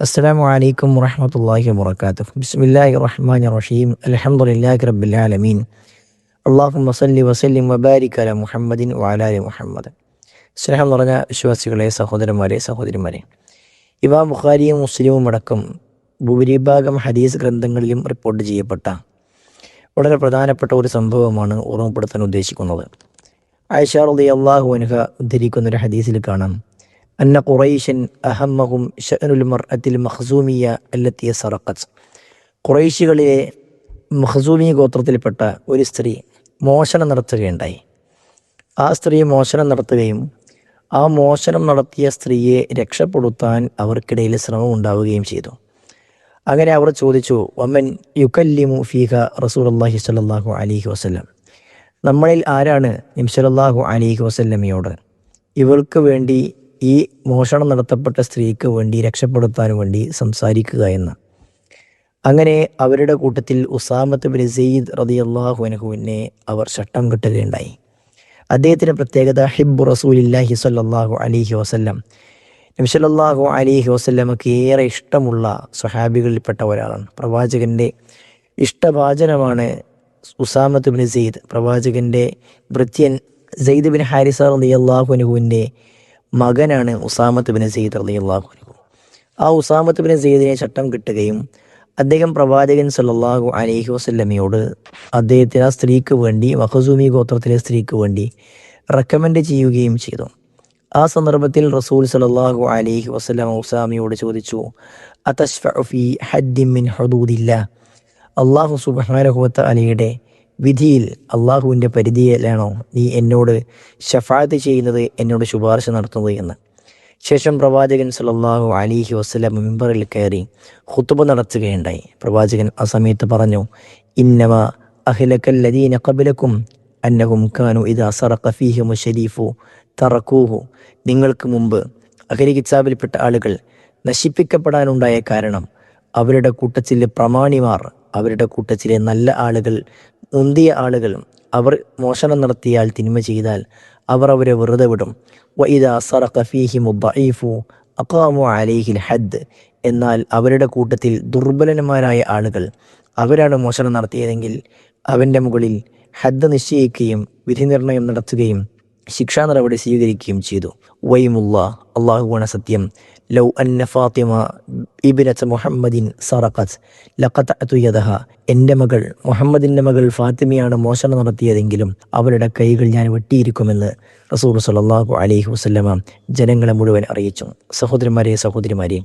അസ്സലാമു അലൈക്കും വറഹ്മത്തുള്ളാഹി വബറകാതുഹു. ബിസ്മില്ലാഹിർ റഹ്മാനിർ റഹീം. അൽഹംദുലില്ലാഹി റബ്ബിൽ ആലമീൻ. അല്ലാഹുമ്മ സ്വല്ലി വസല്ലിം വബാരിക് അലാ മുഹമ്മദിൻ വഅലാ ആലി മുഹമ്മദ്. സ്നേഹം നിറഞ്ഞ വിശ്വാസികളെ, സഹോദരന്മാരെ, സഹോദരിമാരെ, ഇമാം ബുഖാരിയും മുസ്ലിമും അടക്കം ഭൂരിഭാഗം ഹദീസ് ഗ്രന്ഥങ്ങളിലും റിപ്പോർട്ട് ചെയ്യപ്പെട്ട വളരെ പ്രധാനപ്പെട്ട ഒരു സംഭവമാണ് ഓർമ്മപ്പെടുത്താൻ ഉദ്ദേശിക്കുന്നത്. ആയിഷ റളിയല്ലാഹു അൻഹ ഉദ്ധരിക്കുന്നൊരു ഹദീസിൽ കാണാം, അന്ന ഖുറൈശൻ അഹമ്മഹും ഷഅനുൽ മർഅത്തിൽ മഖ്സൂമിയ അല്ലത്തി സറഖത്ത്. ഖുറൈശികളിലെ മഖ്സൂമി ഗോത്രത്തിൽപ്പെട്ട ഒരു സ്ത്രീ മോഷണം നടത്തുകയുണ്ടായി. ആ സ്ത്രീ മോഷണം നടത്തുകയും ആ മോഷണം നടത്തിയ സ്ത്രീയെ രക്ഷപ്പെടുത്താൻ അവർക്കിടയിൽ ശ്രമം ഉണ്ടാവുകയും ചെയ്തു. അങ്ങനെ അവർ ചോദിച്ചു, വമൻ യുകല്ലിമു ഫീഹ റസൂലുള്ളാഹി സ്വല്ലല്ലാഹു അലൈഹി വസല്ലം, നമ്മളിൽ ആരാണ് നബി സല്ലല്ലാഹു അലൈഹി വസല്ലമയോട് ഇവൾക്ക് വേണ്ടി, ഈ മോഷണം നടത്തപ്പെട്ട സ്ത്രീക്ക് വേണ്ടി രക്ഷപ്പെടുത്താൻ വേണ്ടി സംസാരിക്കുക എന്ന്. അങ്ങനെ അവരുടെ കൂട്ടത്തിൽ ഉസാമത്ത് ബിൻ സെയ്ദ് റളിയല്ലാഹു അൻഹുവിനെ അവർ ചട്ടം കെട്ടുകയുണ്ടായി. അദ്ദേഹത്തിൻ്റെ പ്രത്യേകത ഹിബ്ബു റസൂലില്ലാഹി സ്വല്ലല്ലാഹു അലൈഹി വസല്ലം, നബി സല്ലല്ലാഹു അലൈഹി വസല്ലമക്ക് ഏറെ ഇഷ്ടമുള്ള സ്വഹാബികളിൽപ്പെട്ട ഒരാളാണ്. പ്രവാചകൻ്റെ ഇഷ്ടഭാജനമാണ് ഉസാമത്ത് ബിൻ സെയ്ദ്. പ്രവാചകൻ്റെ ഭൃത്യൻ സെയ്ദ് ബിൻ ഹാരിസ റളിയല്ലാഹു അൻഹുവിൻ്റെ മകനാണ് ഉസാമത്ത് ബിൻ സെയ്ദ് റളിയല്ലാഹു അൻഹു. ആ ഉസാമത്ത് ബിൻ സെയ്ദിനെ ചട്ടം കിട്ടുകയും അദ്ദേഹം പ്രവാചകൻ സല്ലല്ലാഹു അലൈഹി വസല്ലമയോട് അദ്ദേഹത്തിന് ആ സ്ത്രീക്ക് വേണ്ടി, മഖ്സൂമി ഗോത്രത്തിലെ സ്ത്രീക്ക് വേണ്ടി റെക്കമെൻഡ് ചെയ്യുകയും ചെയ്തു. ആ സന്ദർഭത്തിൽ റസൂൽ സല്ലല്ലാഹു അലൈഹി വസല്ലം ഉസാമയോട് ചോദിച്ചു, അതശ്ഫഉ ഫീ ഹദ്ദിൻ മിൻ ഹുദൂദില്ലാഹ്, അല്ലാഹു സുബ്ഹാനഹു വ തആലയുടെ വിധിയിൽ, അള്ളാഹുവിൻ്റെ പരിധിയിലാണോ നീ എന്നോട് ശഫാഅത്ത് ചെയ്യുന്നത്, എന്നോട് ശുപാർശ നടത്തുന്നത് എന്ന്. ശേഷം പ്രവാചകൻ സല്ലല്ലാഹു അലൈഹി വസല്ലം മിമ്പറിൽ കയറി ഖുത്ബ നടത്തുകയുണ്ടായി. പ്രവാചകൻ ആ സമയത്ത് പറഞ്ഞു, ഇന്നമാ അഹ്ലകല്ലദീന ഖബ്ലകും അന്നഹും കാനു ഇദാ സറഖ ഫീഹിമു ശരീഫു തറക്കൂഹു. നിങ്ങൾക്ക് മുമ്പ് അഹ്ലി കിതാബിൽപ്പെട്ട ആളുകൾ നശിപ്പിക്കപ്പെടാനുണ്ടായ കാരണം അവരുടെ കൂട്ടത്തിലെ പ്രമാണിമാർ, അവരുടെ കൂട്ടത്തിലെ നല്ല ആളുകൾ, മുന്തിയ ആളുകൾ, അവർ മോഷണം നടത്തിയാൽ, തിന്മ ചെയ്താൽ അവർ അവരെ വെറുതെ വിടും. വഇദാ സറഖ ഫീഹിമു ദഈഫു അഖാമു അലൈഹിൽ ഹദ്ദ്, എന്നാൽ അവരുടെ കൂട്ടത്തിൽ ദുർബലന്മാരായ ആളുകൾ, അവരാണ് മോഷണം നടത്തിയതെങ്കിൽ അവൻ്റെ മുകളിൽ ഹദ്ദ് നിശ്ചയിക്കുകയും വിധി നിർണയം നടത്തുകയും ശിക്ഷാ നടപടി സ്വീകരിക്കുകയും ചെയ്തു. വൈമുല്ലാ, അള്ളാഹുവാണ് സത്യം, ലൗ അന്ന ഫാത്തിമ ഇബ്നത്ത് മുഹമ്മദിൻ സറഖത്ത് ലഖതഅതു യദഹ, എൻ്റെ മകൾ, മുഹമ്മദിൻ്റെ മകൾ ഫാത്തിമയാണ് മോഷണം നടത്തിയതെങ്കിലും അവരുടെ കൈകൾ ഞാൻ വെട്ടിയിരിക്കുമെന്ന് റസൂൽ സല്ലല്ലാഹു അലൈഹി വസല്ലമ ജനങ്ങളെ മുഴുവൻ അറിയിച്ചു. സഹോദരന്മാരെ, സഹോദരിമാരെ,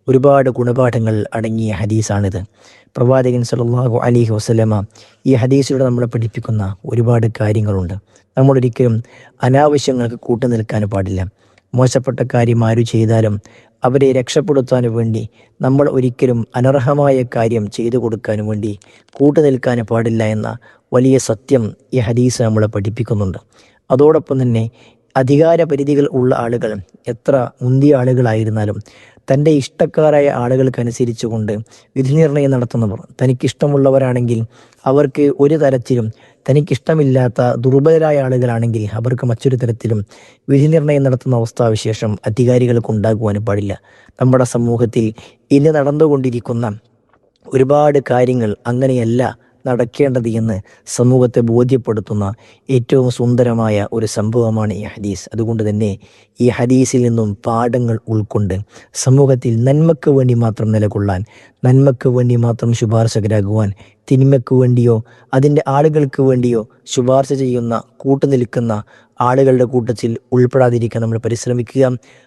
ഒരുപാട് ഗുണപാഠങ്ങൾ അടങ്ങിയ ഹദീസാണിത്. പ്രവാചകൻ സല്ലല്ലാഹു അലൈഹി വസല്ലമ ഈ ഹദീസിലൂടെ നമ്മളെ പഠിപ്പിക്കുന്ന ഒരുപാട് കാര്യങ്ങളുണ്ട്. നമ്മളൊരിക്കലും അനാവശ്യങ്ങൾക്ക് കൂട്ടുനിൽക്കാൻ പാടില്ല. മോശപ്പെട്ട കാര്യം ആരു ചെയ്താലും അവരെ രക്ഷപ്പെടുത്താൻ വേണ്ടി നമ്മൾ ഒരിക്കലും അനർഹമായ കാര്യം ചെയ്തു കൊടുക്കാൻ വേണ്ടി കൂട്ടുനിൽക്കാൻ പാടില്ല എന്ന വലിയ സത്യം ഈ ഹദീസ് നമ്മളെ പഠിപ്പിക്കുന്നുണ്ട്. അതോടൊപ്പം തന്നെ അധികാരപരിധികൾ ഉള്ള ആളുകൾ, എത്ര മുന്തിയ ആളുകളായിരുന്നാലും തൻ്റെ ഇഷ്ടക്കാരായ ആളുകൾക്കനുസരിച്ചുകൊണ്ട് വിധി നിർണയം നടത്തുന്നവർ, തനിക്കിഷ്ടമുള്ളവരാണെങ്കിൽ അവർക്ക് ഒരു തരത്തിലും, തനിക്കിഷ്ടമില്ലാത്ത ദുർബലരായ ആളുകളാണെങ്കിൽ അവർക്ക് മറ്റൊരു തരത്തിലും വിധി നിർണയം നടത്തുന്ന അവസ്ഥാവിശേഷം അധികാരികൾക്ക് ഉണ്ടാകുവാനും പാടില്ല. നമ്മുടെ സമൂഹത്തിൽ ഇന്ന് നടന്നുകൊണ്ടിരിക്കുന്ന ഒരുപാട് കാര്യങ്ങൾ അങ്ങനെയല്ല നടക്കേണ്ടത് എന്ന് സമൂഹത്തെ ബോധ്യപ്പെടുത്തുന്ന ഏറ്റവും സുന്ദരമായ ഒരു സംഭവമാണ് ഈ ഹദീസ്. അതുകൊണ്ട് തന്നെ ഈ ഹദീസിൽ നിന്നും പാഠങ്ങൾ ഉൾക്കൊണ്ട് സമൂഹത്തിൽ നന്മയ്ക്ക് വേണ്ടി മാത്രം നിലകൊള്ളാൻ, നന്മയ്ക്ക് വേണ്ടി മാത്രം ശുപാർശകരാകുവാൻ, തിന്മയ്ക്ക് വേണ്ടിയോ അതിൻ്റെ ആളുകൾക്ക് വേണ്ടിയോ ശുപാർശ ചെയ്യുന്ന, കൂട്ടുനിൽക്കുന്ന ആളുകളുടെ കൂട്ടത്തിൽ ഉൾപ്പെടാതിരിക്കാൻ നമ്മൾ പരിശ്രമിക്കുക.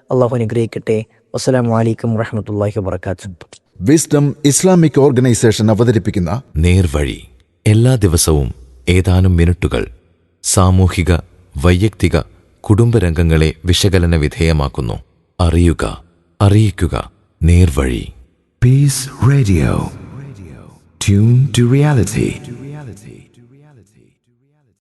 അള്ളാഹു അനുഗ്രഹിക്കട്ടെ. വസ്സലാമു അലൈക്കും വറഹ്മത്തുള്ളാഹി വബറകാതുഹു. വിസ്ഡം ഇസ്ലാമിക് ഓർഗനൈസേഷൻ അവതരിപ്പിക്കുന്ന നേർവഴി, എല്ലാ ദിവസവും ഏതാനും മിനിറ്റുകൾ സാമൂഹിക, വൈയക്തിക, കുടുംബരംഗങ്ങളെ വിശകലന വിധേയമാക്കുന്നു. അറിയുക, അറിയിക്കുക. നേർവഴി. Peace Radio. Tune to reality.